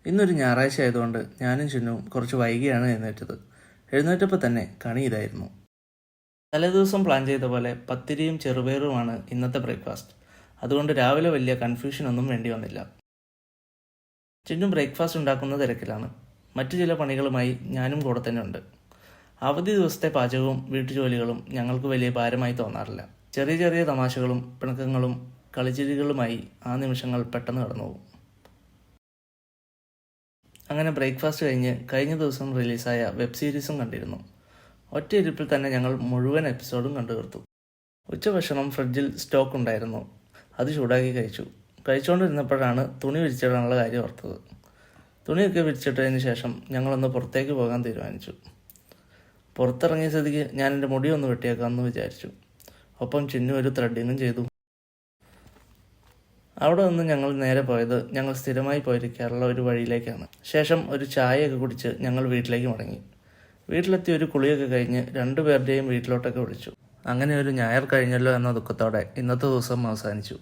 ഇന്നൊരു ഞായറാഴ്ച ആയതുകൊണ്ട് ഞാനും ചിന്നുവും കുറച്ച് വൈകിയാണ് എഴുന്നേറ്റത്. എഴുന്നേറ്റപ്പോൾ തന്നെ കണി ഇതായിരുന്നു. തലേദിവസം പ്ലാൻ ചെയ്ത പോലെ പത്തിരിയും ചെറുപയറുമാണ് ഇന്നത്തെ ബ്രേക്ക്ഫാസ്റ്റ്. അതുകൊണ്ട് രാവിലെ വലിയ കൺഫ്യൂഷനൊന്നും വേണ്ടി വന്നില്ല. ചിന്നു ബ്രേക്ക്ഫാസ്റ്റ് ഉണ്ടാക്കുന്ന തിരക്കിലാണ്. മറ്റു ചില പണികളുമായി ഞാനും കൂടെ തന്നെ ഉണ്ട്. അവധി ദിവസത്തെ പാചകവും വീട്ടുജോലികളും ഞങ്ങൾക്ക് വലിയ ഭാരമായി തോന്നാറില്ല. ചെറിയ ചെറിയ തമാശകളും പിണക്കങ്ങളും കളിച്ചിരികളുമായി ആ നിമിഷങ്ങൾ പെട്ടെന്ന് കടന്നുപോകും. അങ്ങനെ ബ്രേക്ക്ഫാസ്റ്റ് കഴിഞ്ഞ ദിവസം റിലീസായ വെബ് സീരീസും കണ്ടിരുന്നു. ഒറ്റയിരിപ്പിൽ തന്നെ ഞങ്ങൾ മുഴുവൻ എപ്പിസോഡും കണ്ടു തീർത്തു. ഉച്ചഭക്ഷണം ഫ്രിഡ്ജിൽ സ്റ്റോക്ക് ഉണ്ടായിരുന്നു. അത് ചൂടാക്കി കഴിച്ചു. കഴിച്ചുകൊണ്ടിരുന്നപ്പോഴാണ് തുണി വിരിച്ചിടാനുള്ള കാര്യം ഓർത്തത്. തുണിയൊക്കെ വിരിച്ചിട്ടതിന് ശേഷം ഞങ്ങളൊന്ന് പുറത്തേക്ക് പോകാൻ തീരുമാനിച്ചു. പുറത്തിറങ്ങിയ സ്ഥിതിക്ക് ഞാൻ എൻ്റെ മുടിയൊന്ന് വെട്ടിയേക്കാമെന്ന് വിചാരിച്ചു. ഒപ്പം ചിന്നു ഒരു ത്രെഡിങ്ങും ചെയ്തു. അവിടെ നിന്ന് ഞങ്ങൾ നേരെ പോയത് ഞങ്ങൾ സ്ഥിരമായി പോയിരിക്കാറുള്ള ഒരു വഴിയിലേക്കാണ്. ശേഷം ഒരു ചായയൊക്കെ കുടിച്ച് ഞങ്ങൾ വീട്ടിലേക്ക് മടങ്ങി. വീട്ടിലെത്തി ഒരു കുളിയൊക്കെ കഴിഞ്ഞ് രണ്ടുപേരുടെയും വീട്ടിലോട്ടൊക്കെ വിളിച്ചു. അങ്ങനെ ഒരു ഞായർ കഴിഞ്ഞല്ലോ എന്ന ദുഃഖത്തോടെ ഇന്നത്തെ ദിവസം അവസാനിച്ചു.